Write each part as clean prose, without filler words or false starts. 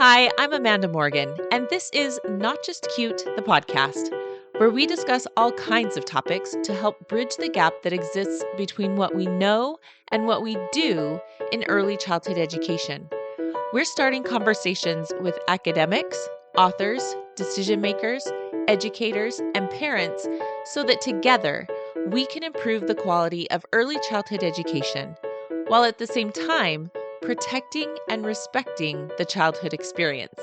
Hi, I'm Amanda Morgan, and this is Not Just Cute, the podcast, where we discuss all kinds of topics to help bridge the gap that exists between what we know and what we do in early childhood education. We're starting conversations with academics, authors, decision makers, educators, and parents so that together we can improve the quality of early childhood education, while at the same time protecting and respecting the childhood experience.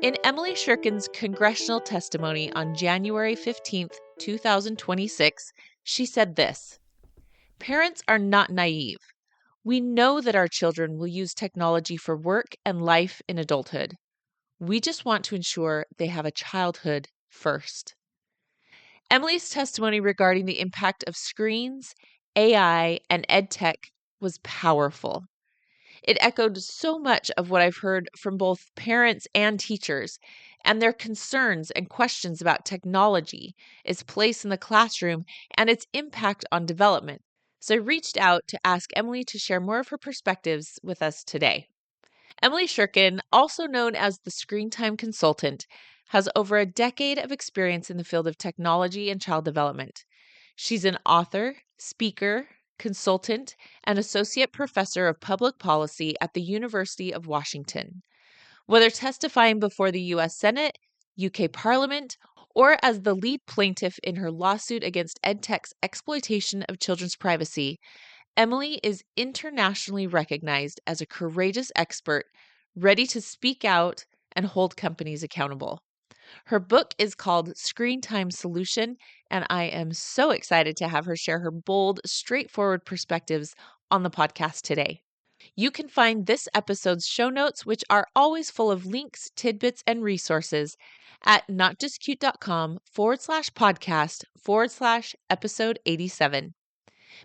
In Emily Cherkin's Congressional testimony on January 15th, 2026, she said this: "Parents are not naive. We know that our children will use technology for work and life in adulthood. We just want to ensure they have a childhood first." Emily's testimony regarding the impact of screens, AI, and EdTech was powerful. It echoed so much of what I've heard from both parents and teachers and their concerns and questions about technology, its place in the classroom, and its impact on development. So I reached out to ask Emily to share more of her perspectives with us today. Emily Cherkin, also known as the Screentime Consultant, has over a decade of experience in the field of technology and child development. She's an author, speaker, consultant, and associate professor of public policy at the University of Washington. Whether testifying before the U.S. Senate, UK Parliament, or as the lead plaintiff in her lawsuit against EdTech's exploitation of children's privacy, Emily is internationally recognized as a courageous expert ready to speak out and hold companies accountable. Her book is called Screentime Solution, and I am so excited to have her share her bold, straightforward perspectives on the podcast today. You can find this episode's show notes, which are always full of links, tidbits, and resources at notjustcute.com/podcast/episode 87.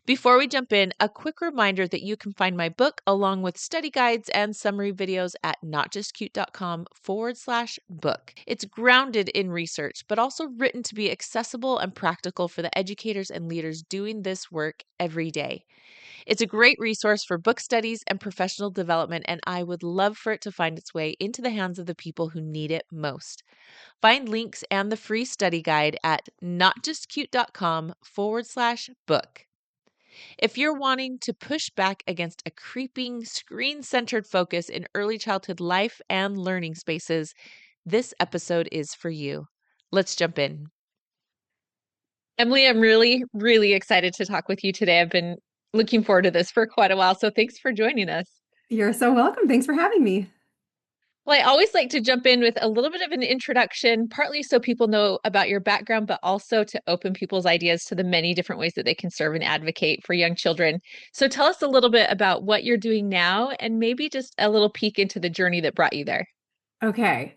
Before we jump in, a quick reminder that you can find my book along with study guides and summary videos at notjustcute.com/book. It's grounded in research, but also written to be accessible and practical for the educators and leaders doing this work every day. It's a great resource for book studies and professional development, and I would love for it to find its way into the hands of the people who need it most. Find links and the free study guide at notjustcute.com/book. If you're wanting to push back against a creeping screen-centered focus in early childhood life and learning spaces, this episode is for you. Let's jump in. Emily, I'm really, really excited to talk with you today. I've been looking forward to this for quite a while, so thanks for joining us. You're so welcome. Thanks for having me. Well, I always like to jump in with a little bit of an introduction, partly so people know about your background, but also to open people's ideas to the many different ways that they can serve and advocate for young children. So tell us a little bit about what you're doing now and maybe just a little peek into the journey that brought you there. Okay,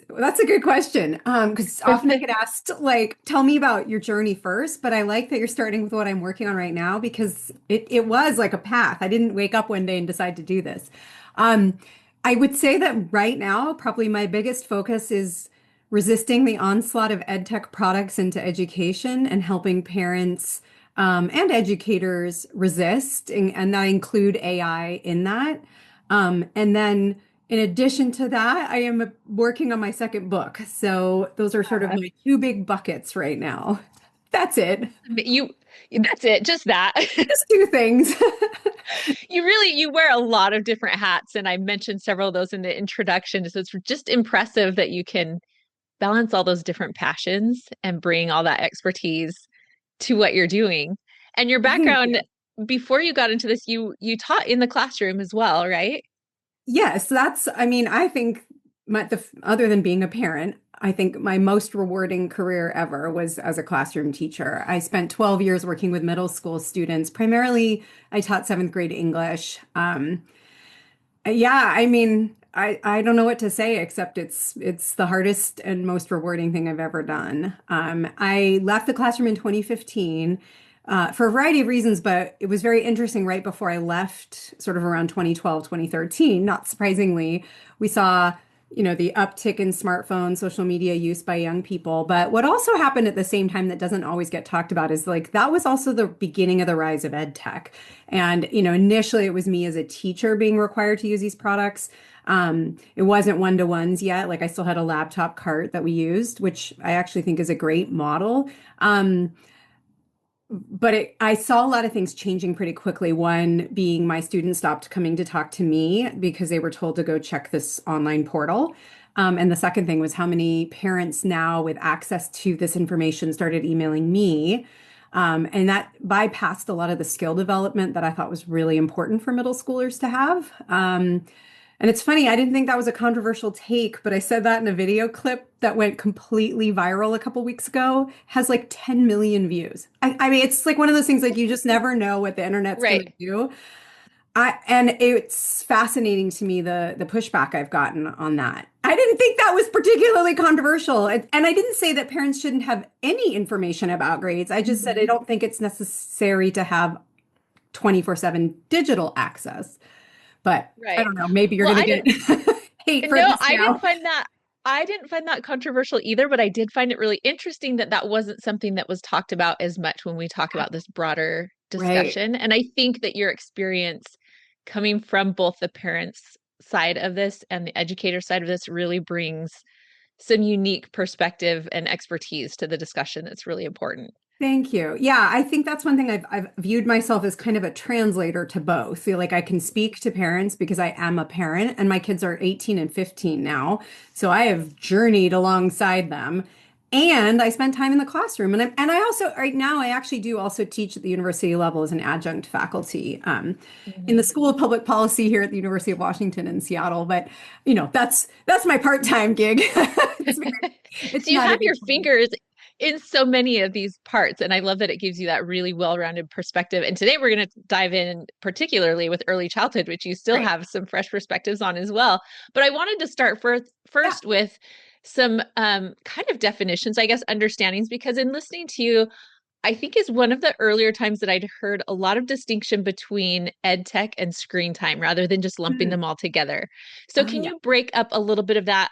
that's a good question. Because often I get asked, like, tell me about your journey first, but I like that you're starting with what I'm working on right now because it was like a path. I didn't wake up one day and decide to do this. Um, I would say that right now, probably my biggest focus is resisting the onslaught of EdTech products into education and helping parents and educators resist, and I include AI in that. And then in addition to that, I am working on my second book. So those are sort of my two big buckets right now. That's it. That's it, just that. Just two things. You wear a lot of different hats, and I mentioned several of those in the introduction. So it's just impressive that you can balance all those different passions and bring all that expertise to what you're doing. And your Thank you. background, before you got into this, you taught in the classroom as well, right? Yes, I mean, I think other than being a parent, I think my most rewarding career ever was as a classroom teacher. I spent 12 years working with middle school students. Primarily, I taught seventh grade English. Yeah, I mean, I don't know what to say except it's the hardest and most rewarding thing I've ever done. I left the classroom in 2015 for a variety of reasons, but it was very interesting right before I left, sort of around 2012, 2013. Not surprisingly, we saw the uptick in smartphone, social media use by young people. But what also happened at the same time that doesn't always get talked about is like that was also the beginning of the rise of ed tech. And, initially it was me as a teacher being required to use these products. It wasn't one-to-ones yet. Like I still had a laptop cart that we used, which I actually think is a great model. But I saw a lot of things changing pretty quickly. One being my students stopped coming to talk to me because they were told to go check this online portal. And the second thing was how many parents now with access to this information started emailing me. And that bypassed a lot of the skill development that I thought was really important for middle schoolers to have. And it's funny, I didn't think that was a controversial take, but I said that in a video clip that went completely viral a couple weeks ago, has like 10 million views. I mean, it's like one of those things like you just never know what the internet's going to Right. do. And it's fascinating to me the pushback I've gotten on that. I didn't think that was particularly controversial. And I didn't say that parents shouldn't have any information about grades. I just said I Mhm. don't think it's necessary to have 24/7 digital access. But I Right. don't know, maybe you're Well, going to I get didn't hate for No, this now. I didn't find that controversial either, but I did find it really interesting that that wasn't something that was talked about as much when we talk about this broader Right. discussion. And I think that your experience coming from both the parents' side of this and the educator side of this really brings some unique perspective and expertise to the discussion that's really important. Thank you. Yeah, I think that's one thing I've viewed myself as kind of a translator to both. Feel like I can speak to parents because I am a parent and my kids are 18 and 15 now. So I have journeyed alongside them. And I spent time in the classroom. And I also, right now, I actually do also teach at the university level as an adjunct faculty in the Mhm. School of Public Policy here at the University of Washington in Seattle. But, that's my part-time gig. It's So you not a have big your one. fingers in so many of these parts, and I love that it gives you that really well-rounded perspective. And today we're going to dive in particularly with early childhood, which you still Great. have some fresh perspectives on as well. But I wanted to start Yeah. first with some kind of definitions, I guess, understandings, because in listening to you, I think is one of the earlier times that I'd heard a lot of distinction between ed tech and screen time rather than just lumping Hmm. them all together. So Oh, can yeah. you break up a little bit of that,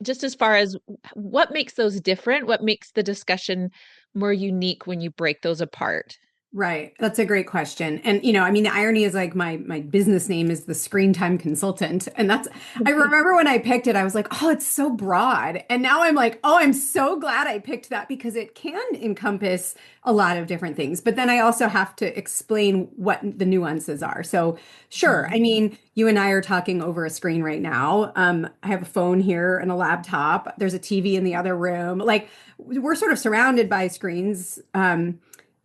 just as far as what makes those different? What makes the discussion more unique when you break those apart? Right. That's a great question. And I mean, the irony is like my business name is the Screentime Consultant. And I remember when I picked it, I was like, oh, it's so broad. And now I'm like, oh, I'm so glad I picked that because it can encompass a lot of different things. But then I also have to explain what the nuances are. So sure. I Mhm. mean, you and I are talking over a screen right now. I have a phone here and a laptop. There's a TV in the other room. Like we're sort of surrounded by screens.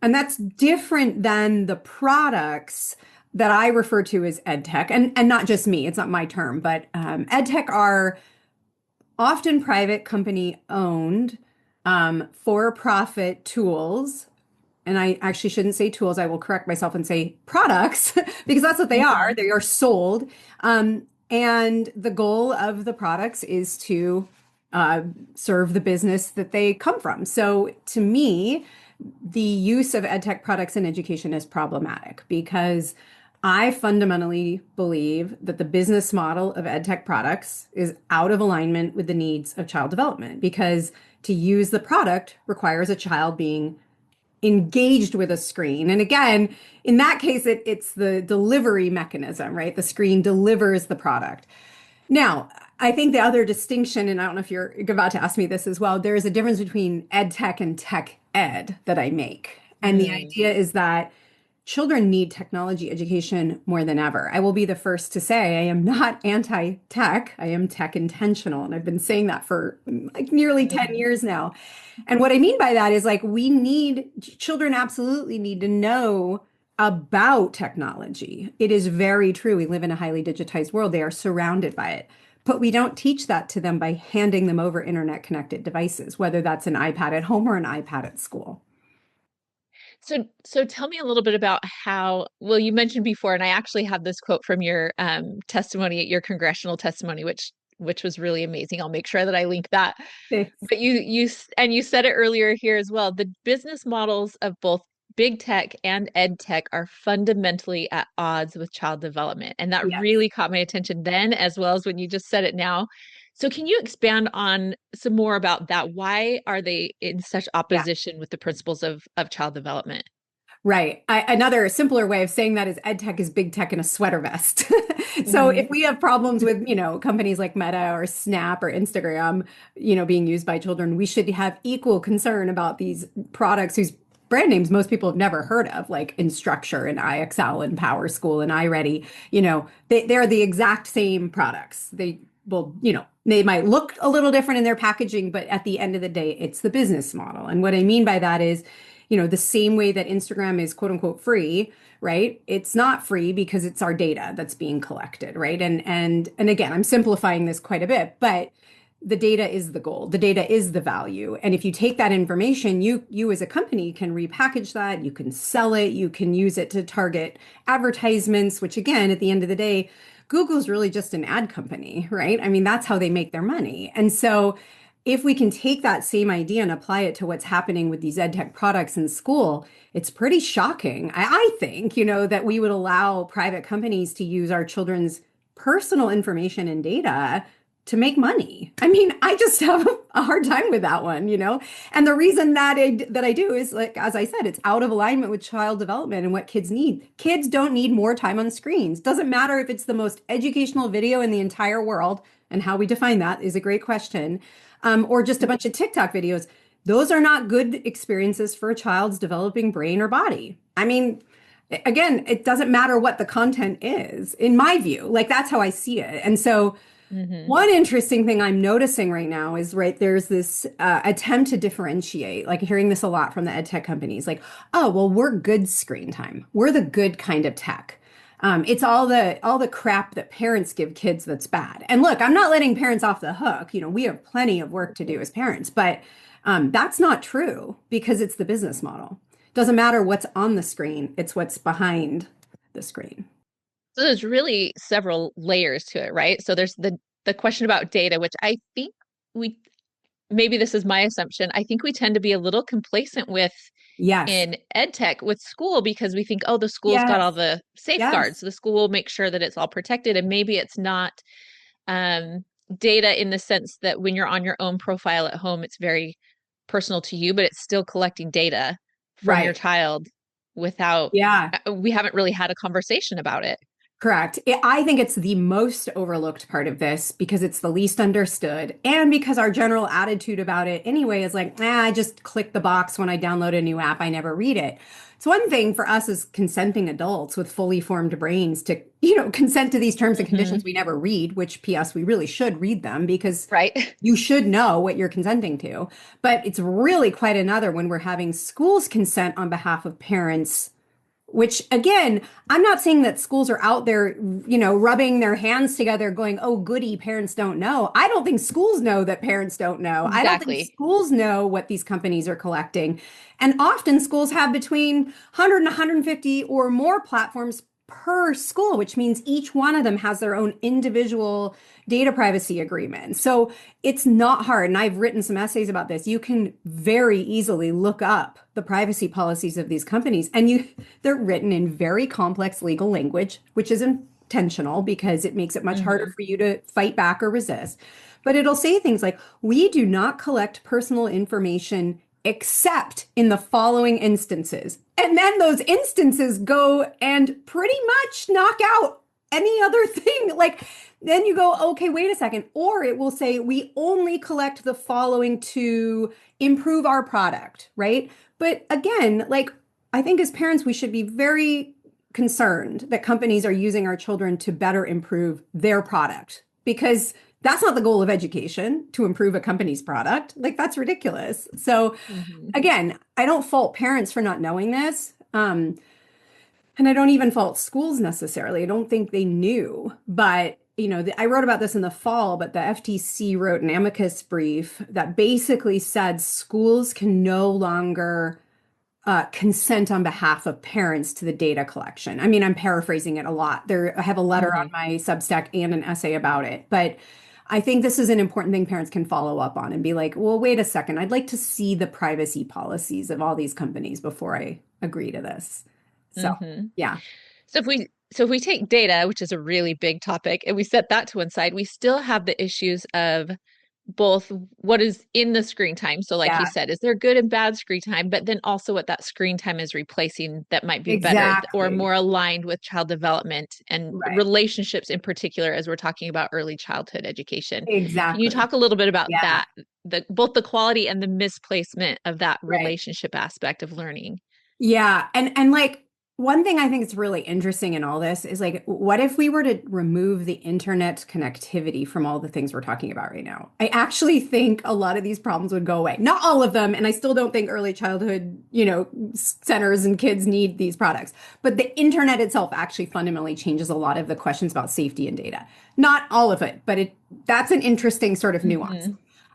And that's different than the products that I refer to as EdTech, and not just me, it's not my term, but EdTech are often private company owned for-profit tools. And I actually shouldn't say tools, I will correct myself and say products because that's what they are. Mhm. They are sold. And the goal of the products is to uh, serve the business that they come from. So to me, the use of edtech products in education is problematic because I fundamentally believe that the business model of edtech products is out of alignment with the needs of child development because to use the product requires a child being engaged with a screen. And again, in that case, it's the delivery mechanism, right? The screen delivers the product. Now, I think the other distinction, and I don't know if you're about to ask me this as well, there is a difference between ed tech and tech ed that I make. And the Mm. idea is that children need technology education more than ever. I will be the first to say I am not anti-tech. I am tech intentional. And I've been saying that for like nearly 10 Mhm. years now. And what I mean by that is like children absolutely need to know about technology. It is very true. We live in a highly digitized world. They are surrounded by it. But we don't teach that to them by handing them over internet connected devices, whether that's an iPad at home or an iPad at school. So tell me a little bit about how, well, you mentioned before, and I actually have this quote from your testimony at your congressional testimony, which was really amazing. I'll make sure that I link that. Thanks. But and you said it earlier here as well. The business models of both big tech and ed tech are fundamentally at odds with child development. And that Yes. really caught my attention then, as well as when you just said it now. So can you expand on some more about that? Why are they in such Yeah. opposition with the principles of child development? Right. Another simpler way of saying that is EdTech is big tech in a sweater vest. So Hmm. if we have problems with, companies like Meta or Snap or Instagram, being used by children, we should have equal concern about these products whose brand names most people have never heard of, like Instructure and IXL and PowerSchool and iReady. They're the exact same products. They might look a little different in their packaging, but at the end of the day, it's the business model. And what I mean by that is, the same way that Instagram is quote unquote free, right? It's not free because it's our data that's being collected, right? And again, I'm simplifying this quite a bit, but the data is the goal. The data is the value. And if you take that information, you as a company can repackage that, you can sell it, you can use it to target advertisements, which again, at the end of the day, Google's really just an ad company, right? I mean, that's how they make their money. And so if we can take that same idea and apply it to what's happening with these EdTech products in school, it's pretty shocking. I think, that we would allow private companies to use our children's personal information and data to make money. I mean, I just have a hard time with that one. And the reason that I do is, like, as I said, it's out of alignment with child development and what kids need. Kids don't need more time on screens. Doesn't matter if it's the most educational video in the entire world, and how we define that is a great question, or just a bunch of TikTok videos. Those are not good experiences for a child's developing brain or body. I mean, again, it doesn't matter what the content is, in my view. Like, that's how I see it. And so Hmm. one interesting thing I'm noticing right now is, right, there's this attempt to differentiate, like hearing this a lot from the ed tech companies, like, oh, well, we're good screen time. We're the good kind of tech. It's all the crap that parents give kids that's bad. And look, I'm not letting parents off the hook. We have plenty of work to do as parents, but that's not true because it's the business model. Doesn't matter what's on the screen, it's what's behind the screen. So there's really several layers to it, right? So there's the question about data, which I think we maybe this is my assumption. I think we tend to be a little complacent with Yes. in ed tech with school because we think, oh, the school's got all Yes. the safeguards. Yes. The school will make sure that it's all protected. And maybe it's not um, data in the sense that when you're on your own profile at home, it's very personal to you, but it's still collecting data from your Right. child without, Yeah. we haven't really had a conversation about it. Correct. I think it's the most overlooked part of this because it's the least understood and because our general attitude about it anyway is like, I just click the box when I download a new app. I never read it. It's one thing for us as consenting adults with fully formed brains to, consent to these terms and Hmm. conditions we never read, which PS, we really should read them because Right? you should know what you're consenting to. But it's really quite another when we're having schools consent on behalf of parents, which again, I'm not saying that schools are out there, rubbing their hands together going, oh, goody, parents don't know. I don't think schools know that parents don't know. I don't think Exactly. schools know what these companies are collecting. And often schools have between 100 and 150 or more platforms per school, which means each one of them has their own individual data privacy agreement. So it's not hard. And I've written some essays about this. You can very easily look up the privacy policies of these companies, and they're written in very complex legal language, which is intentional because it makes it much harder Hmm. for you to fight back or resist. But it'll say things like, we do not collect personal information except in the following instances. And then those instances go and pretty much knock out any other thing. Like, then you go, okay, wait a second. Or it will say, we only collect the following to improve our product, right? But again, like, I think as parents, we should be very concerned that companies are using our children to better improve their product because that's not the goal of education to improve a company's product. Like, that's ridiculous. So Hmm. again, I don't fault parents for not knowing this. And I don't even fault schools necessarily. I don't think they knew. But, I wrote about this in the fall, but the FTC wrote an amicus brief that basically said schools can no longer consent on behalf of parents to the data collection. I mean, I'm paraphrasing it a lot. I have a letter on Hmm. my Substack and an essay about it. But I think this is an important thing parents can follow up on and be like, well, wait a second. I'd like to see the privacy policies of all these companies before I agree to this. So, Hmm. yeah. So if we So if we take data, which is a really big topic, and we set that to one side, we still have the issues of both what is in the screen time. So, like you Yeah, said, is there good and bad screen time, but then also what that screen time is replacing that might be better or exactly. more aligned with child development and Right. relationships in particular, as we're talking about early childhood education. Can you Exactly. talk a little bit about Yeah. that, both the quality and the misplacement of that Right. relationship aspect of learning? Yeah, and like one thing I think is really interesting in all this is like, what if we were to remove the internet connectivity from all the things we're talking about right now? I actually think a lot of these problems would go away. Not all of them, and I still don't think early childhood, centers and kids need these products. But the internet itself actually fundamentally changes a lot of the questions about safety and data. Not all of it, but that's an interesting sort of nuance.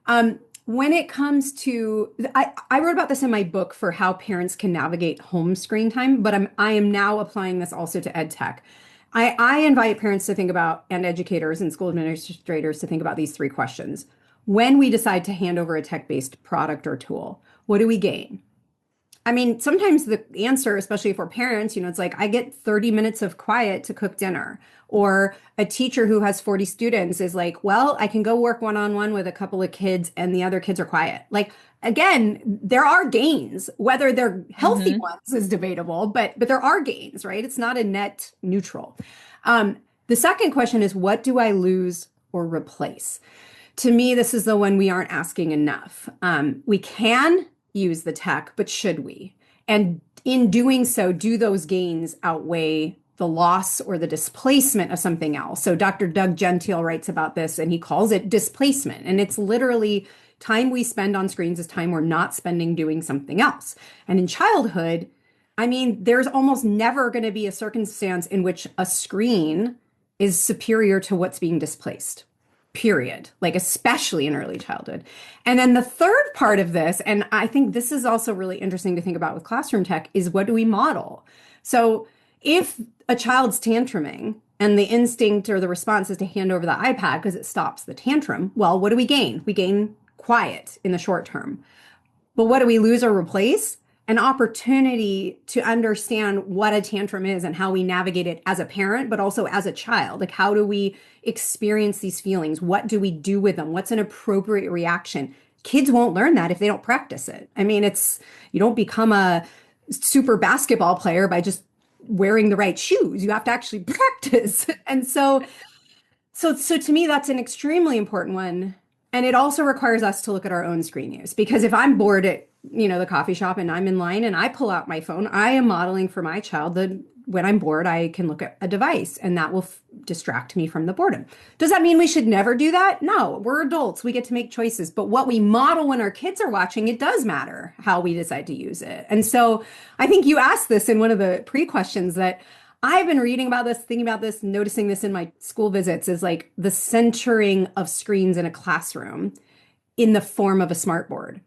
Mm-hmm. When it comes to, I wrote about this in my book for how parents can navigate home screen time, but I am now applying this also to EdTech. I invite parents to think about, and educators and school administrators to think about these three questions. When we decide to hand over a tech-based product or tool, what do we gain? I mean, sometimes the answer, especially for parents, it's like I get 30 minutes of quiet to cook dinner. Or a teacher who has 40 students is like, well, I can go work one-on-one with a couple of kids and the other kids are quiet. Like, again, there are gains. Whether they're healthy Mm-hmm. ones is debatable, but there are gains, right? It's not a net neutral. The second question is, what do I lose or replace? To me, this is the one we aren't asking enough. We can use the tech, but should we? And in doing so, do those gains outweigh the loss or the displacement of something else? So Dr. Doug Gentile writes about this and he calls it displacement. And it's literally time we spend on screens is time we're not spending doing something else. And in childhood, I mean, there's almost never going to be a circumstance in which a screen is superior to what's being displaced, period, like especially in early childhood. And then the third part of this, and I think this is also really interesting to think about with classroom tech, is what do we model? So if a child's tantruming and the instinct or the response is to hand over the iPad because it stops the tantrum, well, what do we gain? We gain quiet in the short term. But what do we lose or replace? An opportunity to understand what a tantrum is and how we navigate it as a parent, but also as a child. Like, how do we experience these feelings? What do we do with them? What's an appropriate reaction? Kids won't learn that if they don't practice it. I mean, you don't become a super basketball player by just wearing the right shoes. You have to actually practice. And so to me, that's an extremely important one. And it also requires us to look at our own screen use because if I'm bored at, the coffee shop and I'm in line and I pull out my phone, I am modeling for my child that when I'm bored, I can look at a device and that will distract me from the boredom. Does that mean we should never do that? No, we're adults. We get to make choices. But what we model when our kids are watching, it does matter how we decide to use it. And so I think you asked this in one of the pre-questions that I've been reading about this, thinking about this, noticing this in my school visits is like the centering of screens in a classroom in the form of a smartboard.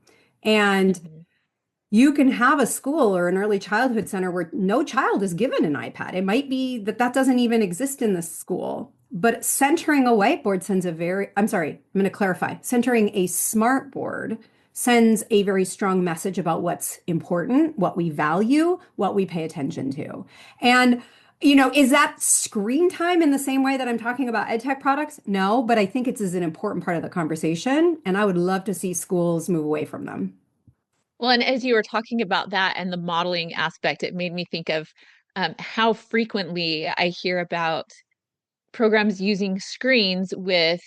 And Mm-hmm. you can have a school or an early childhood center where no child is given an iPad. It might be that that doesn't even exist in the school, but centering a whiteboard sends I'm sorry, I'm going to clarify. Centering a smartboard sends a very strong message about what's important, what we value, what we pay attention to. And is that screen time in the same way that I'm talking about EdTech products? No, but I think it's as an important part of the conversation, and I would love to see schools move away from them. Well, and as you were talking about that and the modeling aspect, it made me think of how frequently I hear about programs using screens with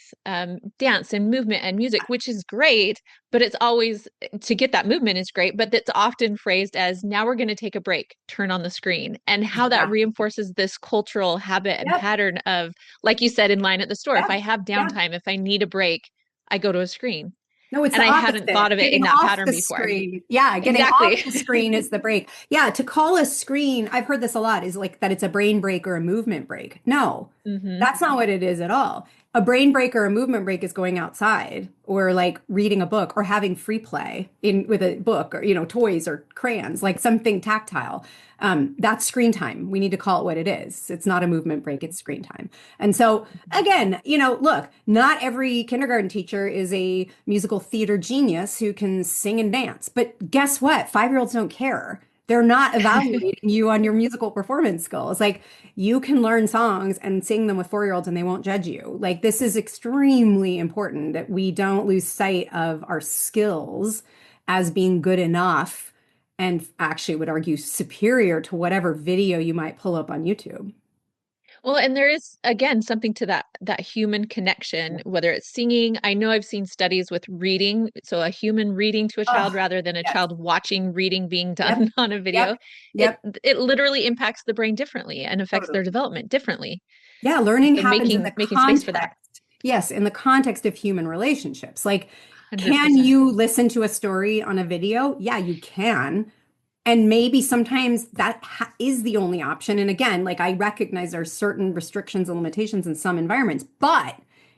dance and movement and music, which is great, but it's always to get that movement is great, but that's often phrased as now we're going to take a break, turn on the screen, and how that Yeah. reinforces this cultural habit and Yep. pattern of, like you said, in line at the store, if Yep. I have Yeah. downtime, if I need a break, I go to a screen. No, it's And the I hadn't thought opposite. of it in Getting that off pattern the before. screen. Yeah, getting Exactly. off the screen is the break. Yeah, to call a screen, I've heard this a lot, is like that it's a brain break or a movement break. No, Hmm. that's not what it is at all. A brain break or a movement break is going outside or like reading a book or having free play in with a book or toys or crayons, like something tactile. That's screen time. We need to call it what it is. It's not a movement break, it's screen time. And so again, look, not every kindergarten teacher is a musical theater genius who can sing and dance. But guess what? 5-year-olds don't care. They're not evaluating you on your musical performance skills. Like you can learn songs and sing them with 4-year-olds and they won't judge you. Like this is extremely important that we don't lose sight of our skills as being good enough and actually would argue superior to whatever video you might pull up on YouTube. Well, and there is again something to that human Yeah. connection, whether it's singing. I know I've seen studies with reading, so a human reading to a Oh, child rather than a yes. child watching reading being Yep. done on a video. Yep. It Yep. it literally impacts the brain differently and affects their Totally. development differently. Yeah, learning So happens in the making space for that. context. Yes, in the context of human relationships. Like, can 100%. you listen to a story on a video? Yeah, you can. And maybe sometimes that is the only option. And again, like I recognize there's certain restrictions and limitations in some environments, but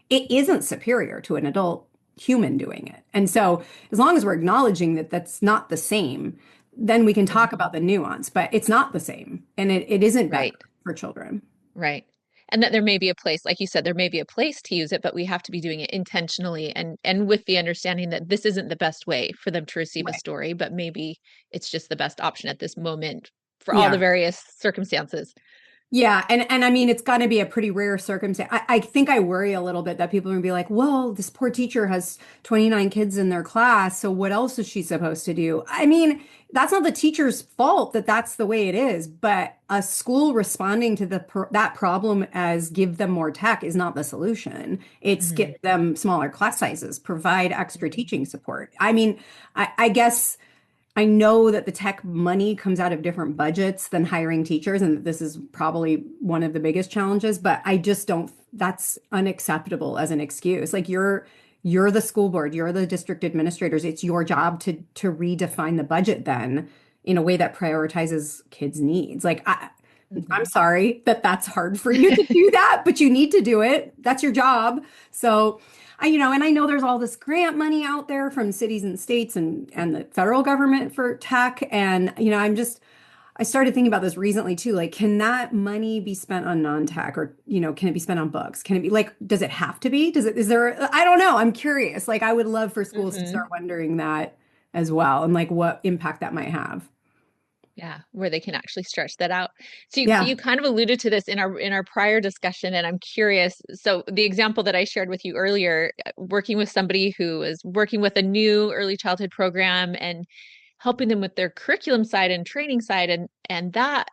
it isn't superior to an adult human doing it. And so, as long as we're acknowledging that that's not the same, then we can talk Mhm. about the nuance, but it's not the same. And it isn't better Right. for children. Right. And that there may be a place, like you said, there may be a place to use it, but we have to be doing it intentionally and with the understanding that this isn't the best way for them to receive a Right. story, but maybe it's just the best option at this moment for all the Yeah. various circumstances. Yeah, and I mean it's got to be a pretty rare circumstance. I think I worry a little bit that people are gonna be like, "Well, this poor teacher has 29 kids in their class, so what else is she supposed to do?" I mean, that's not the teacher's fault that that's the way it is, but a school responding to that problem as give them more tech is not the solution. It's Mhm. get them smaller class sizes, provide extra Mhm. teaching support. I mean, I guess. I know that the tech money comes out of different budgets than hiring teachers, and this is probably one of the biggest challenges, but I just don't, that's unacceptable as an excuse. Like you're the school board, you're the district administrators. It's your job to redefine the budget then in a way that prioritizes kids' needs. I'm Mhm. sorry that that's hard for you to do that, but you need to do it. That's your job. So and I know there's all this grant money out there from cities and states and the federal government for tech. And, I started thinking about this recently too. Like, can that money be spent on non-tech or, can it be spent on books? Can it be like, does it have to be? Is there, I don't know. I'm curious. Like, I would love for schools to start Mhm. wondering that as well and like what impact that might have. Yeah, where they can actually stretch that out. So Yeah. you kind of alluded to this in our prior discussion, and I'm curious. So the example that I shared with you earlier, working with somebody who is working with a new early childhood program and helping them with their curriculum side and training side and that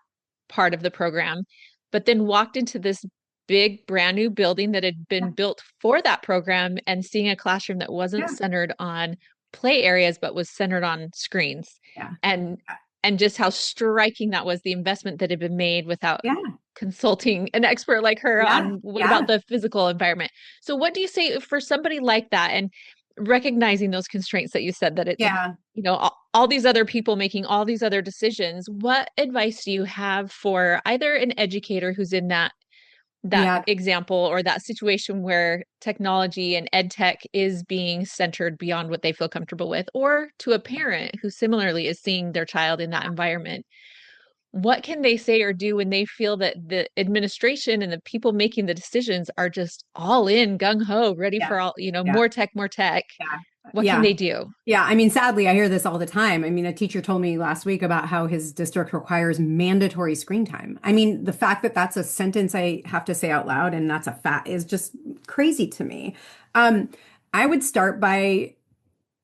part of the program, but then walked into this big brand new building that had been built for that program and seeing a classroom that wasn't Yeah. centered on play areas but was centered on screens. Yeah. And and just how striking that was, the investment that had been made without Yeah. consulting an expert like her Yeah. on what about Yeah. the physical environment. So what do you say for somebody like that and recognizing those constraints that you said that it's, Yeah. all these other people making all these other decisions, what advice do you have for either an educator who's in that Yeah. example or that situation where technology and ed tech is being centered beyond what they feel comfortable with, or to a parent who similarly is seeing their child in that environment? What can they say or do when they feel that the administration and the people making the decisions are just all in gung ho, ready Yeah. for all, Yeah. more tech, more tech? Yeah. What can Yeah. they do? Yeah. I mean, sadly, I hear this all the time. I mean, a teacher told me last week about how his district requires mandatory screen time. I mean, the fact that that's a sentence I have to say out loud and that's a fact is just crazy to me. Um, I would start by,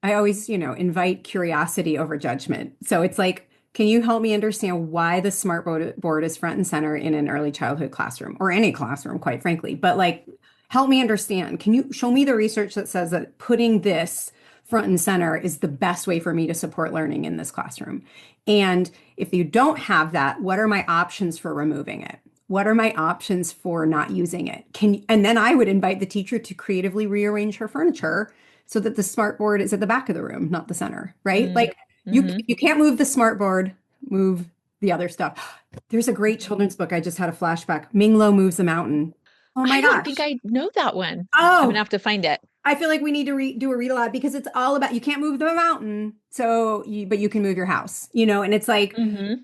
I always, invite curiosity over judgment. So it's like, can you help me understand why the board is front and center in an early childhood classroom or any classroom, quite frankly? But like, help me understand. Can you show me the research that says that putting this front and center is the best way for me to support learning in this classroom? And if you don't have that, what are my options for removing it? What are my options for not using it? And then I would invite the teacher to creatively rearrange her furniture so that the smart board is at the back of the room, not the center, right? Mm, Like hmm. you can't move the smart board, move the other stuff. There's a great children's book. I just had a flashback. Minglo Moves the Mountain. Oh my I don't think gosh. I know that one. I'm gonna Oh, have to find it. I feel like we need to do a read aloud because it's all about you can't move the mountain, but you can move your house, and it's like Hmm.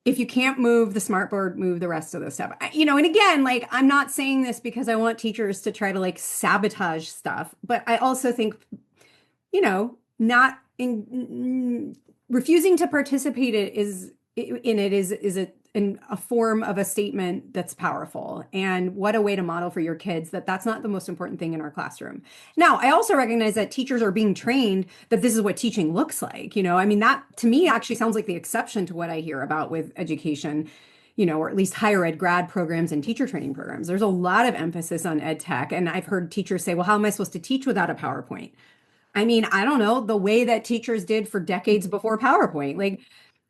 if you can't move the smartboard, move the rest of the stuff. And again, like I'm not saying this because I want teachers to try to like sabotage stuff, but I also think, not in refusing to participate in it is a form of a statement that's powerful. And what a way to model for your kids that that's not the most important thing in our classroom. Now, I also recognize that teachers are being trained that this is what teaching looks like. I mean, that to me actually sounds like the exception to what I hear about with education, or at least higher ed grad programs and teacher training programs. There's a lot of emphasis on ed tech. And I've heard teachers say, well, how am I supposed to teach without a PowerPoint? I mean, I don't know, the way that teachers did for decades before PowerPoint.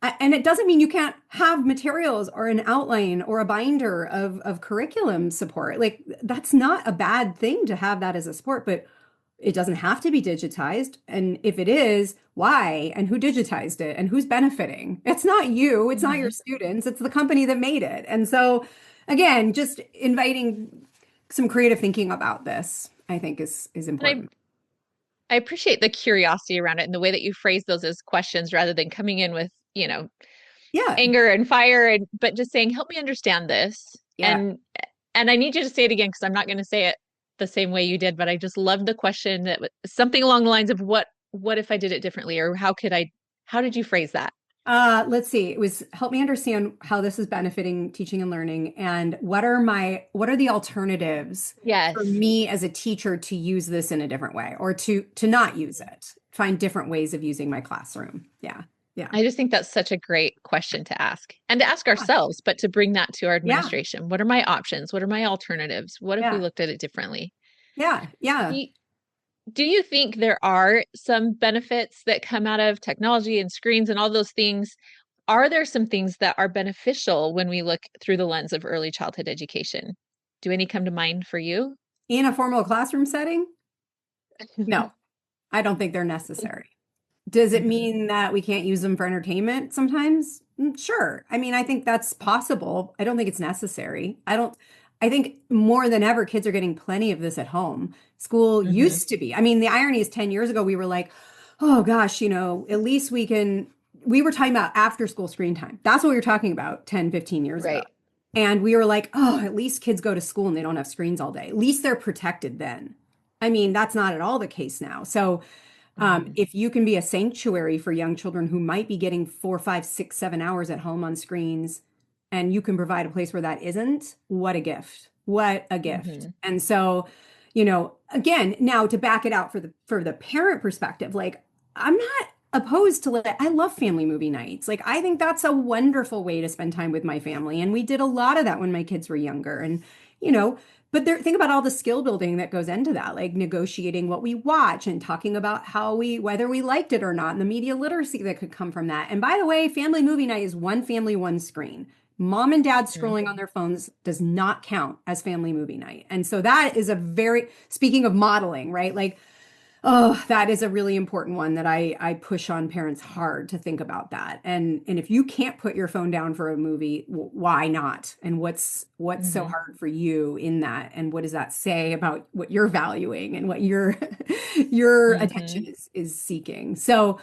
And it doesn't mean you can't have materials or an outline or a binder of curriculum support. Like, that's not a bad thing to have that as a support, but it doesn't have to be digitized. And if it is, why and who digitized it and who's benefiting? It's not you, it's not your students, it's the company that made it. And so, again, just inviting some creative thinking about this, I think is And important. I appreciate the curiosity around it and the way that you phrase those as questions rather than coming in with, Yeah. anger and fire but just saying, help me understand this. Yeah. And I need you to say it again because I'm not going to say it the same way you did, but I just loved the question that was something along the lines of what if I did it differently, or how did you phrase that? Let's see. It was help me understand how this is benefiting teaching and learning and what are the alternatives for Yes. me as a teacher to use this in a different way or to not use it. Find different ways of using my classroom. Yeah. Yeah. I just think that's such a great question to ask and to ask Yeah. ourselves, but to bring that to our Yeah. administration. What are my options? What are my alternatives? What if we Yeah. looked at it differently? Yeah. Do Yeah. you, do you think there are some benefits that come out of technology and screens and all those things? Are there some things that are beneficial when we look through the lens of early childhood education? Do any come to mind for you? In a formal classroom setting? No, I don't think they're necessary. Does it Mhm. mean that we can't use them for entertainment sometimes? Sure. I mean, I think that's possible. I don't think it's necessary. I think more than ever, kids are getting plenty of this at home. School Mhm. used to be. I mean, the irony is 10 years ago, we were like, oh gosh, at least we were talking about after school screen time. That's what we were talking about 10, 15 years ago. Right. And we were like, oh, at least kids go to school and they don't have screens all day. At least they're protected then. I mean, that's not at all the case now. So, Mhm. if you can be a sanctuary for young children who might be getting 4, 5, 6, 7 hours at home on screens, and you can provide a place where that isn't, what a gift. What a gift. Mhm. And so, again, now to back it out for the parent perspective, like I'm not opposed to I love family movie nights. Like I think that's a wonderful way to spend time with my family. And we did a lot of that when my kids were younger. And, you know, but think about all the skill building that goes into that, like negotiating what we watch and talking about whether we liked it or not, and the media literacy that could come from that. And by the way, family movie night is one family, one screen. Mom and dad Mhm. scrolling on their phones does not count as family movie night. And so that is speaking of modeling, right? Like, oh, that is a really important one that I push on parents hard to think about that. And if you can't put your phone down for a movie, why not? And what's so Mhm. hard for you in that? And what does that say about what you're valuing and what your attention Mhm. is seeking? So,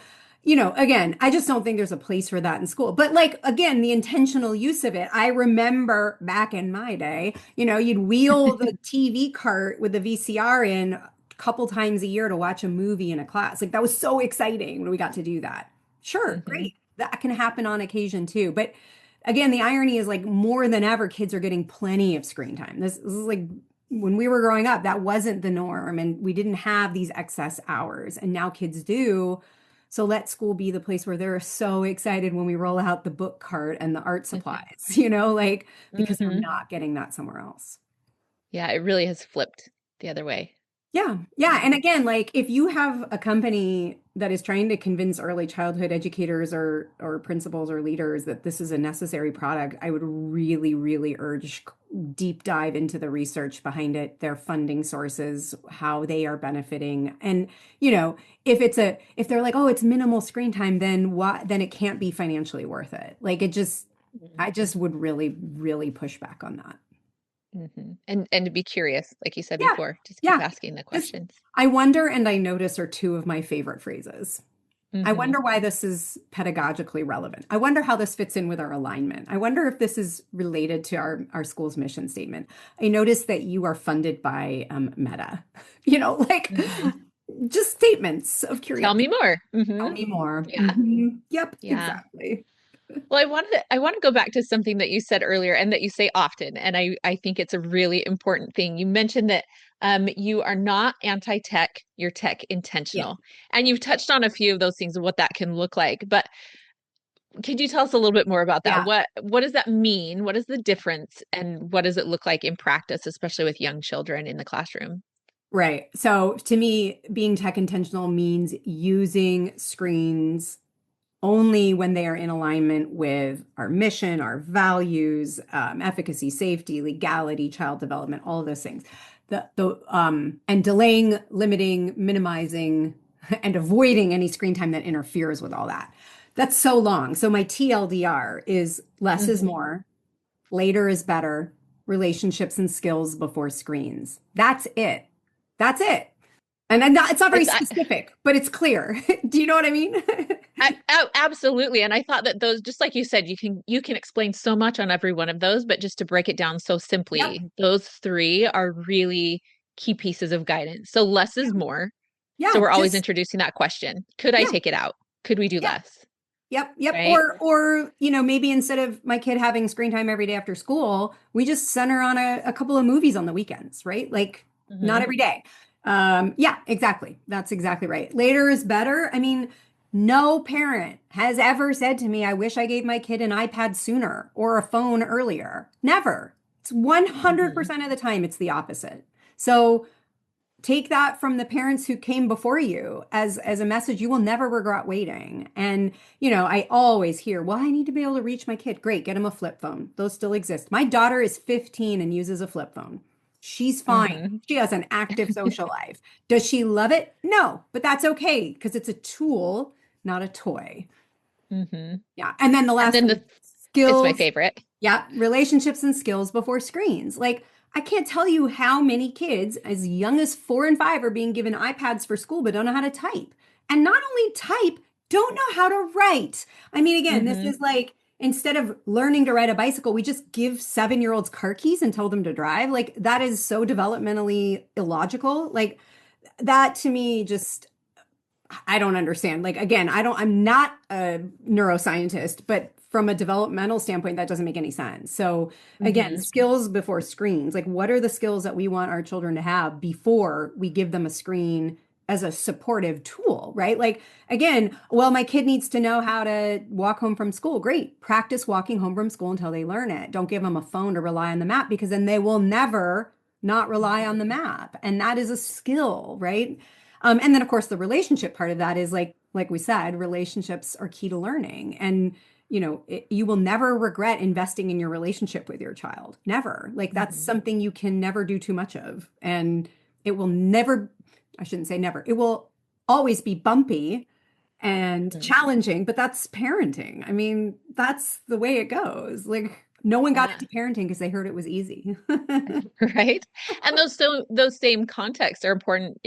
again, I just don't think there's a place for that in school. But like again, the intentional use of it. I remember back in my day, you'd wheel the TV cart with the VCR in couple times a year to watch a movie in a class. Like that was so exciting when we got to do that. Sure, Mhm. great. That can happen on occasion too. But again, the irony is like more than ever, kids are getting plenty of screen time. This is like when we were growing up, that wasn't the norm and we didn't have these excess hours. And now kids do. So let school be the place where they're so excited when we roll out the book cart and the art Mhm. supplies, like because they're Mhm. not getting that somewhere else. Yeah, it really has flipped the other way. Yeah. Yeah. And Um, again, like if you have a company that is trying to convince early childhood educators or principals or leaders that this is a necessary product, I would really, really urge deep dive into the research behind it, their funding sources, how they are benefiting. And, if they're like, oh, it's minimal screen time, then it can't be financially worth it. Like I just would really, really push back on that. and to be curious, like you said Yeah. before, just keep Yeah. asking the Just questions. I wonder and I notice are two of my favorite phrases. I Hmm. wonder why this is pedagogically relevant. I wonder how this fits in with our alignment. I wonder if this is related to our school's mission statement. I noticed that you are funded by Meta. Like Hmm. just statements of Tell me curiosity. more. Tell me more. Yeah. Yep, Yeah. exactly. Well, I want to go back to something that you said earlier and that you say often, and I think it's a really important thing. You mentioned that you are not anti-tech, you're tech Yeah. intentional. And you've touched on a few of those things and what that can look like. But could you tell us a little bit more about that? Yeah. What does that mean? What is the difference? And what does it look like in practice, especially with young children in the classroom? Right. So to me, being tech intentional means using screens only when they are in alignment with our mission, our values, efficacy, safety, legality, child development, all of those things. And delaying, limiting, minimizing, and avoiding any screen time that interferes with all that. That's so long. So my TLDR is less is Hmm. more, later is better, relationships and skills before screens. That's it. That's it. And it's not very It's specific, but it's clear. Do you know what I mean? absolutely. And I thought that those, just like you said, you can explain so much on every one of those, but just to break it down so Yep. simply, those three are really key pieces of guidance. So less is more. So Yeah. we're always Just, introducing that question. Could I yeah. take it out? Could we do Yeah. less? Yep, yep. Right? Maybe instead of my kid having screen time every day after school, we just send her on a couple of movies on the weekends, right? Like not Hmm. every day. Yeah, exactly. That's exactly right. Later is better. I mean, no parent has ever said to me, I wish I gave my kid an iPad sooner or a phone earlier. Never. It's Hmm. 100% of the time it's the opposite. So take that from the parents who came before you as a message. You will never regret waiting. And I always hear, well, I need to be able to reach my kid. Great, get him a flip phone. Those still exist. My daughter is 15 and uses a flip phone. She's fine. Hmm. She has an active social life. Does she love it? No, but that's okay because it's a tool, not a toy. Hmm. Yeah. And then the And last then one, it's my skills. favorite. Yeah, relationships and skills before screens. Like, I can't tell you how many kids as young as 4 and 5 are being given iPads for school but don't know how to type. And not only type, don't know how to write. I mean, again, this Hmm. is like instead of learning to ride a bicycle, we just give 7-year-olds car keys and tell them to drive. Like, that is so developmentally illogical. Like, that to me just I don't understand. Like again, I'm not a neuroscientist, but from a developmental standpoint, that doesn't make any sense. So again, Hmm. skills before screens. Like what are the skills that we want our children to have before we give them a screen as a supportive tool, right? Like again, well, my kid needs to know how to walk home from school. Great. Practice walking home from school until they learn it. Don't give them a phone to rely on the map because then they will never not rely on the map. And that is a skill, right? And then of course the relationship part of that is like we said, relationships are key to learning. And you will never regret investing in your relationship with your child. Never. Like that's Hmm. something you can never do too much of. And it will never, I shouldn't say never, it will always be bumpy and Hmm. challenging, but that's parenting. I mean, that's the way it goes. Like no one got Yeah. into parenting because they heard it was easy. Right. And those same contexts are important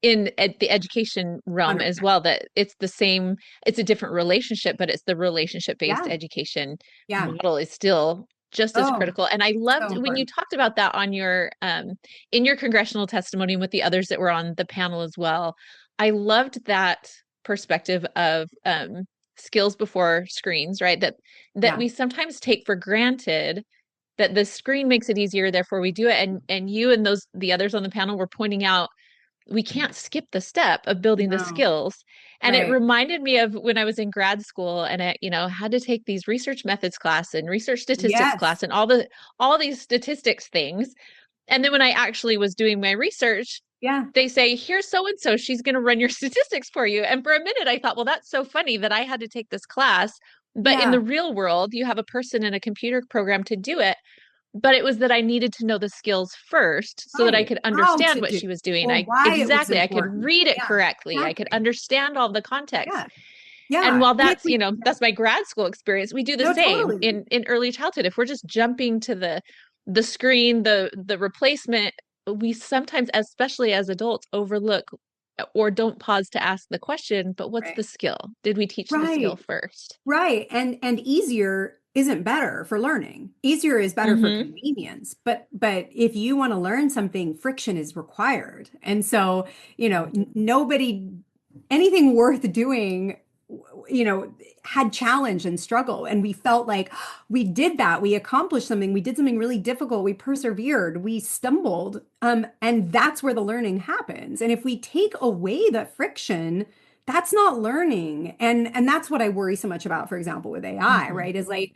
the education realm as 100%. well, that it's the same, it's a different relationship, but it's the relationship based Yeah. education Yeah. model is still just as Oh, critical. And I so loved when you important. talked about that on your in your congressional testimony and with the others that were on the panel as well. I loved that perspective of skills before screens, right? That Yeah. we sometimes take for granted that the screen makes it easier, therefore we do it. And you and those the others on the panel were pointing out we can't skip the step of building the No. skills. And it Right. reminded me of when I was in grad school and I, had to take these research methods class and research statistics Yes. class and all these statistics things. And then when I actually was doing my research, Yeah. they say, here's so and so, she's going to run your statistics for you. And for a minute, I thought, well, that's so funny that I had to take this class. But in Yeah. the real world, you have a person in a computer program to do it. But it was that I needed to know the skills first so that I Right. could How understand to what do she was doing. or I why it was exactly, I could important. read it Yeah. correctly. I could Exactly. understand all the context. Yeah. And Yeah. while And if that's, we, yeah. that's my grad school experience, we do the No, same totally. in early childhood. If we're just jumping to the screen, the replacement, we sometimes, especially as adults, overlook or don't pause to ask the question, but what's Right. the skill? Did we teach the skill Right. first? Right. And easier. isn't better for learning. Easier is better for Mm-hmm. convenience, but if you want to learn something, friction is required. And so, nobody anything worth doing, had challenge and struggle. And we felt like we did that. We accomplished something. We did something really difficult. We persevered. We stumbled. And that's where the learning happens. And if we take away the friction, that's not learning. And that's what I worry so much about, for example, with AI, Mm-hmm. right? Is like,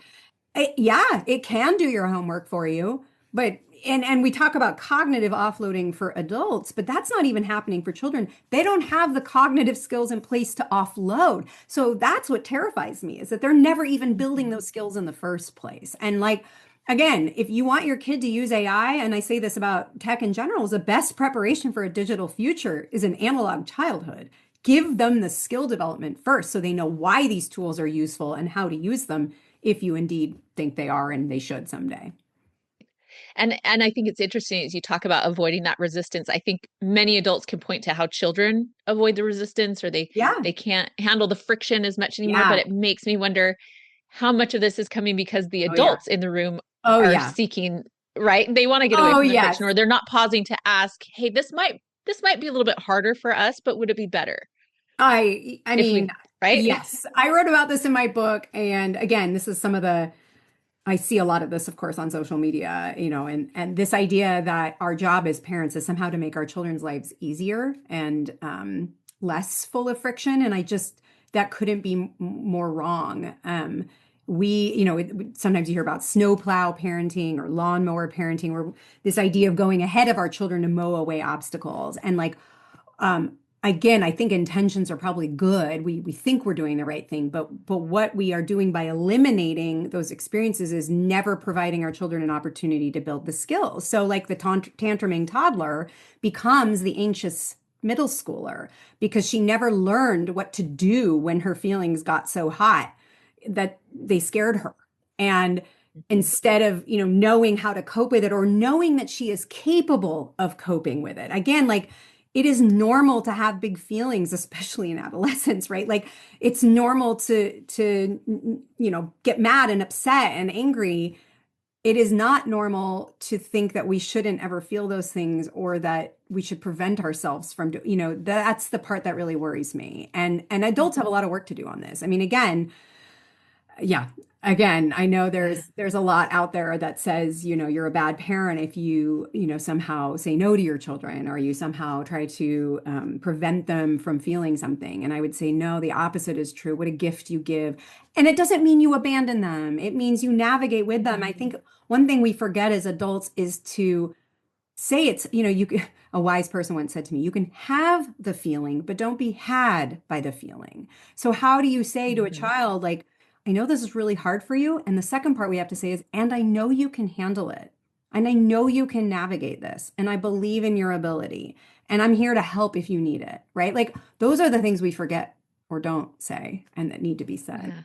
yeah, it can do your homework for you, but and we talk about cognitive offloading for adults, but that's not even happening for children. They don't have the cognitive skills in place to offload. So that's what terrifies me, is that they're never even building Mm-hmm. those skills in the first place. And like, again, if you want your kid to use AI, and I say this about tech in general, is the best preparation for a digital future is an analog childhood. Give them the skill development first so they know why these tools are useful and how to use them, if you indeed think they are and they should someday. And I think it's interesting as you talk about avoiding that resistance. I think many adults can point to how children avoid the resistance, or Yeah. they can't handle the friction as much anymore. But Yeah. it makes me wonder how much of this is coming because the Oh, yeah. adults in the room Oh, are yeah. seeking, right? They want to get away Oh, from the friction, yes. or they're not pausing to ask, hey, this might be a little bit harder for us, but would it be better I if mean, we, right? yes, I wrote about this in my book. And again, this is some of the, I see a lot of this, of course, on social media, and this idea that our job as parents is somehow to make our children's lives easier and less full of friction. And that couldn't be more wrong. Sometimes you hear about snowplow parenting or lawnmower parenting, or this idea of going ahead of our children to mow away obstacles. And like, um, again, I think intentions are probably good. We think we're doing the right thing, but what we are doing by eliminating those experiences is never providing our children an opportunity to build the skills. So like the tantruming toddler becomes the anxious middle schooler because she never learned what to do when her feelings got so hot that they scared her. And Mhm. instead of, knowing how to cope with it, or knowing that she is capable of coping with it. Again, like, it is normal to have big feelings, especially in adolescence, right? Like, it's normal to get mad and upset and angry. It is not normal to think that we shouldn't ever feel those things, or that we should prevent ourselves from that's the part that really worries me. And adults have a Mhm. lot of work to do on this. I mean, again, yeah, again, I know Yeah. there's a lot out there that says, you're a bad parent if you, somehow say no to your children, or you somehow try to prevent them from feeling something. And I would say, no, the opposite is true. What a gift you give. And it doesn't mean you abandon them. It means you navigate with them. I Mhm. think one thing we forget as adults is to say a wise person once said to me, you can have the feeling, but don't be had by the feeling. So how do you say to a Mhm. child, like, I know this is really hard for you? And the second part we have to say is, and I know you can handle it. And I know you can navigate this. And I believe in your ability. And I'm here to help if you need it. Right? Like, those are the things we forget or don't say and that need to be said.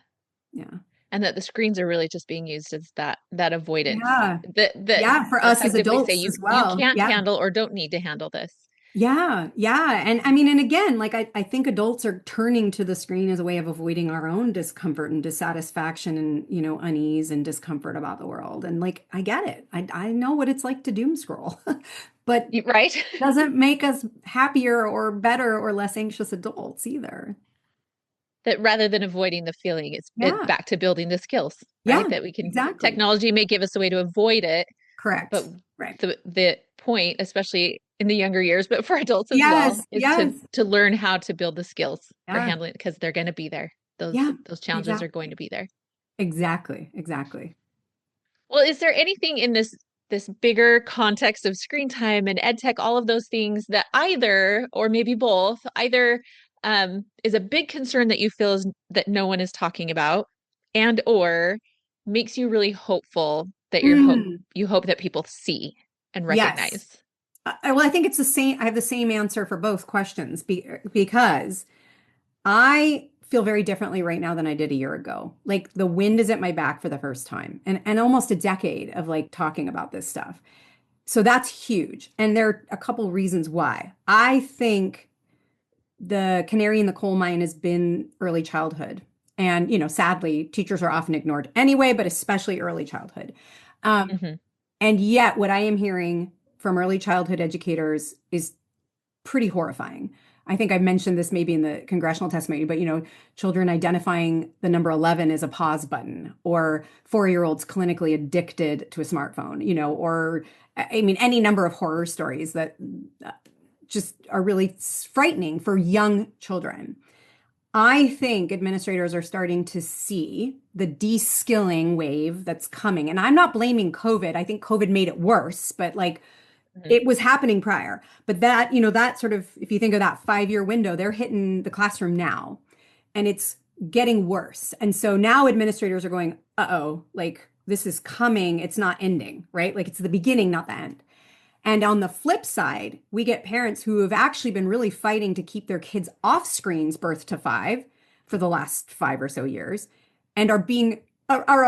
Yeah. Yeah. And that the screens are really just being used as that avoidance Yeah. that Yeah. For us as effectively say adults as you well. can't Yeah. handle or don't need to handle this. Yeah, yeah. And I mean, and again, like, I think adults are turning to the screen as a way of avoiding our own discomfort and dissatisfaction and, unease and discomfort about the world. And like, I get it. I know what it's like to doom scroll, but Right? doesn't make us happier or better or less anxious adults either. That rather than avoiding the feeling, it's Yeah. back to building the skills, right? Yeah, That we can exactly. technology may give us a way to avoid it, but Correct. Right. the point, especially in the younger years, but for adults as well, Yes, is yes. to learn how to build the skills for Yeah. handling it because they're going to be there. Yeah, Those challenges are going exactly. to be there. Exactly. Exactly. Well, is there anything in this bigger context of screen time and ed tech, all of those things that either, or maybe both, either is a big concern that you feel is that no one is talking about, and or makes you really hopeful that Mm, you hope that people see and yes. recognize? Well, I think it's the same. I have the same answer for both questions because I feel very differently right now than I did a year ago. Like, the wind is at my back for the first time, and almost a decade of like talking about this stuff. So that's huge. And there are a couple reasons why. I think the canary in the coal mine has been early childhood. And, sadly, teachers are often ignored anyway, but especially early childhood. Um, Hmm. and yet, what I am hearing from early childhood educators is pretty horrifying. I think I mentioned this maybe in the congressional testimony, but children identifying the number 11 as a pause button, or 4-year-olds clinically addicted to a smartphone, or I mean, any number of horror stories that just are really frightening for young children. I think administrators are starting to see the de-skilling wave that's coming. And I'm not blaming COVID. I think COVID made it worse, but like Hmm. it was happening prior. But that sort of, if you think of that 5-year window, they're hitting the classroom now and it's getting worse. And so now administrators are going, uh-oh, like this is coming. It's not ending, right? Like it's the beginning, not the end. And on the flip side, we get parents who have actually been really fighting to keep their kids off screens birth to 5 for the last 5 or so years and are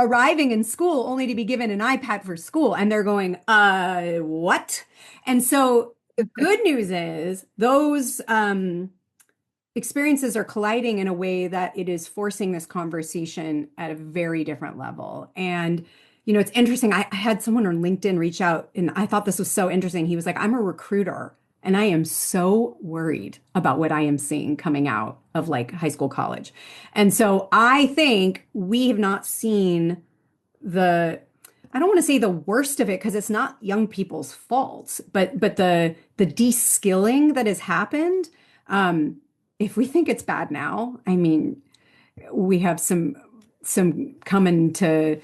arriving in school only to be given an iPad for school. And they're going, what? And so the good news is those experiences are colliding in a way that it is forcing this conversation at a very different level. And it's interesting. I had someone on LinkedIn reach out, and I thought this was so interesting. He was like, I'm a recruiter, and I am so worried about what I am seeing coming out of like high school, college. And so I think we have not seen I don't want to say the worst of it because it's not young people's fault, but the de-skilling that has happened. If we think it's bad now, I mean, we have some coming to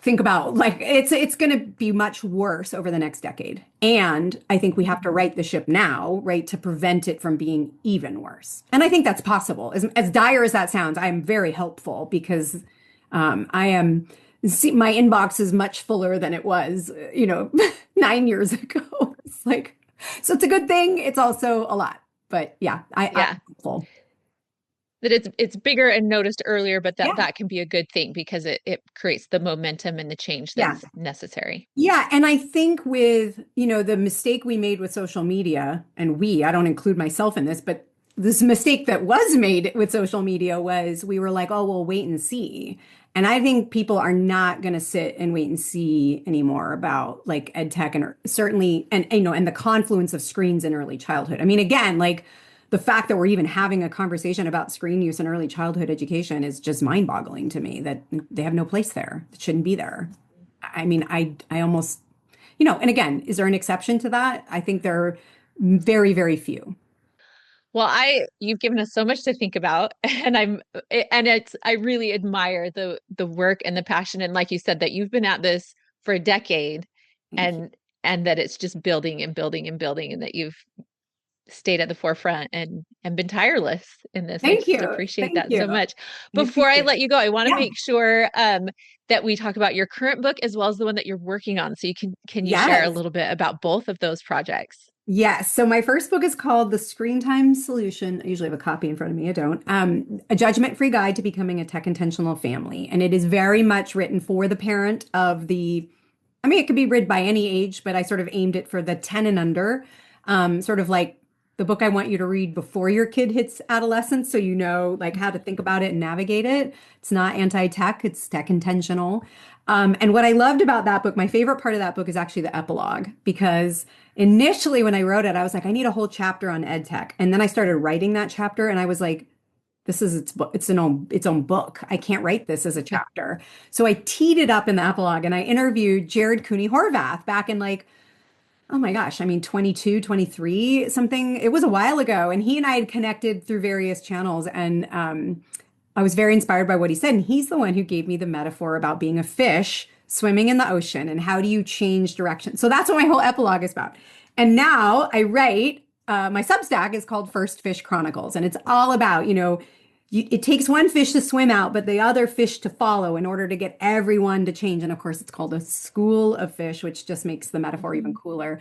think about. Like it's going to be much worse over the next decade. And I think we have to right the ship now, right, to prevent it from being even worse. And I think that's possible. As dire as that sounds, I'm very helpful because I am my inbox is much fuller than it was, 9 years ago. It's like, so it's a good thing. It's also a lot. But yeah, I'm Yeah. helpful. That it's bigger and noticed earlier, but Yeah. that can be a good thing because it creates the momentum and the change Yeah. that's necessary. Yeah, and I think with, the mistake we made with social media, and I don't include myself in this, but this mistake that was made with social media was we were like, oh, we'll wait and see. And I think people are not going to sit and wait and see anymore about like ed tech and certainly, and the confluence of screens in early childhood. I mean, again, like the fact that we're even having a conversation about screen use in early childhood education is just mind-boggling to me that they have no place there. It shouldn't be there. I mean, I almost, and again, is there an exception to that? I think there are very, very few. Well, you've given us so much to think about, and I really admire the work and the passion, and like you said, that you've been at this for a decade, Thank you. and that it's just building and building and building, and that you've stayed at the forefront and been tireless in this. I Thank just you. appreciate Thank that you. so much. I Before I appreciate it. let you go, I want to Yeah. make sure that we talk about your current book as well as the one that you're working on. So can you share a Yes. little bit about both of those projects? Yes. So my first book is called The Screentime Solution. I usually have a copy in front of me. I don't. A judgment-free guide to becoming a tech intentional family. And it is very much written for the parent of I mean, it could be read by any age, but I sort of aimed it for the 10 and under. Sort of like the book I want you to read before your kid hits adolescence, so you know like how to think about it and navigate it. It's not anti-tech, it's tech intentional. And what I loved about that book, my favorite part of that book is actually the epilogue, because initially when I wrote it, I was like, I need a whole chapter on ed tech. And then I started writing that chapter and I was like, this is its own book. I can't write this as a chapter. So I teed it up in the epilogue and I interviewed Jared Cooney Horvath back in like, oh my gosh, I mean 22, 23, something. It was a while ago. And he and I had connected through various channels. And I was very inspired by what he said. And he's the one who gave me the metaphor about being a fish swimming in the ocean and how do you change direction. So that's what my whole epilogue is about. And now I write, my Substack is called First Fish Chronicles. And it's all about, it takes one fish to swim out, but the other fish to follow in order to get everyone to change. And of course, it's called a school of fish, which just makes the metaphor even cooler.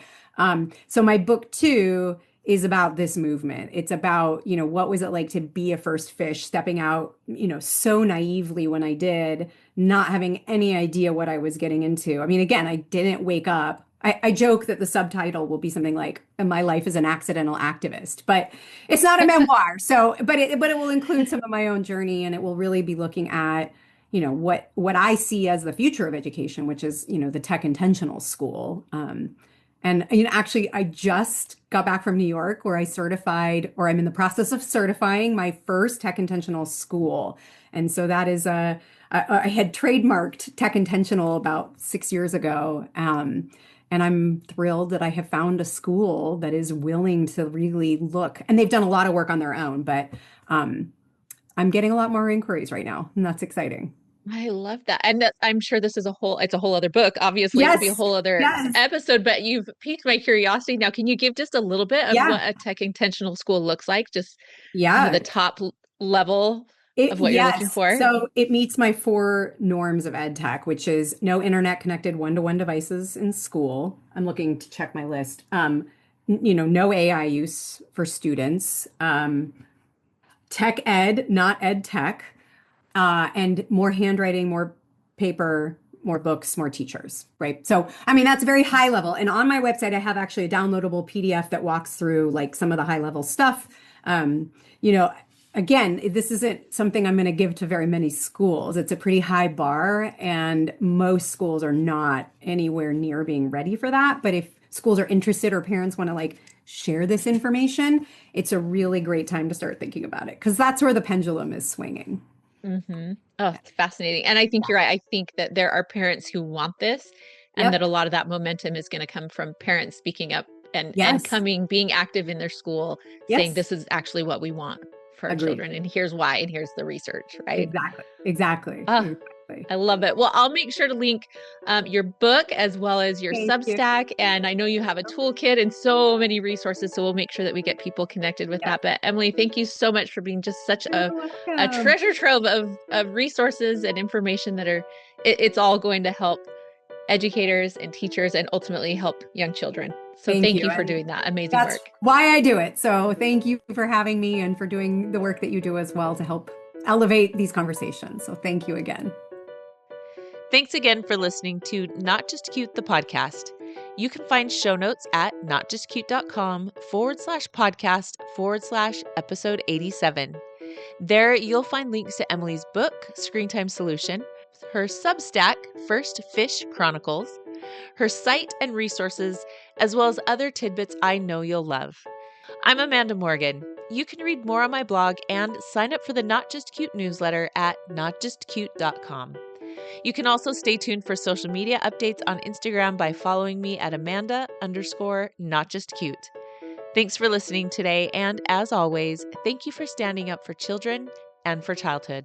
So my book two is about this movement. It's about, what was it like to be a first fish stepping out, so naively when I did, not having any idea what I was getting into. I mean, again, I didn't wake up I joke that the subtitle will be something like "My Life as an Accidental Activist," but it's not a memoir. So, but it will include some of my own journey, and it will really be looking at, what I see as the future of education, which is, the tech intentional school. And actually, I just got back from New York where I certified, or I'm in the process of certifying my first tech intentional school. And so that is I had trademarked tech intentional about 6 years ago. And I'm thrilled that I have found a school that is willing to really look, and they've done a lot of work on their own, but I'm getting a lot more inquiries right now, and that's exciting. I love that. And I'm sure this is it's a whole other book. Obviously, it could be a Yes, whole other yes, episode, but you've piqued my curiosity. Now, can you give just a little bit of yeah, what a tech intentional school looks like? Just kind of the yeah. top level of what you're looking Yes. for? So it meets my four norms of ed tech, which is no internet connected one-to-one devices in school. I'm looking to check my list. No AI use for students. Tech ed, not ed tech, and more handwriting, more paper, more books, more teachers, right? So, I mean, that's very high level. And on my website, I have actually a downloadable PDF that walks through like some of the high level stuff. Um, you know, Again, this isn't something I'm going to give to very many schools. It's a pretty high bar, and most schools are not anywhere near being ready for that. But if schools are interested or parents want to like share this information, it's a really great time to start thinking about it because that's where the pendulum is swinging. Mm-hmm. Oh, it's fascinating. And I think you're right. I think that there are parents who want this, and that Yep. a lot of that momentum is going to come from parents speaking up and Yes. coming, being active in their school, saying Yes. this is actually what we want for our Agreed. children, and here's why, and here's the research, right? Exactly. Exactly. Ah, Exactly. I love it. Well, I'll make sure to link your book as well as your Thank you. Substack. And I know you have a toolkit and so many resources. So we'll make sure that we get people connected with Yep. that. But Emily, thank you so much for being just such You're a welcome. treasure trove of resources and information that it's all going to help educators and teachers and ultimately help young children. So Thank thank you. you for And doing that amazing that's work. why I do it. So thank you for having me and for doing the work that you do as well to help elevate these conversations. So thank you again. Thanks again for listening to Not Just Cute, the podcast. You can find show notes at notjustcute.com/podcast/episode 87. There you'll find links to Emily's book, Screentime Solution, her Substack, First Fish Chronicles, her site and resources, as well as other tidbits I know you'll love. I'm Amanda Morgan. You can read more on my blog and sign up for the Not Just Cute newsletter at notjustcute.com. You can also stay tuned for social media updates on Instagram by following me at Amanda_notjustcute. Thanks for listening today, and as always, thank you for standing up for children and for childhood.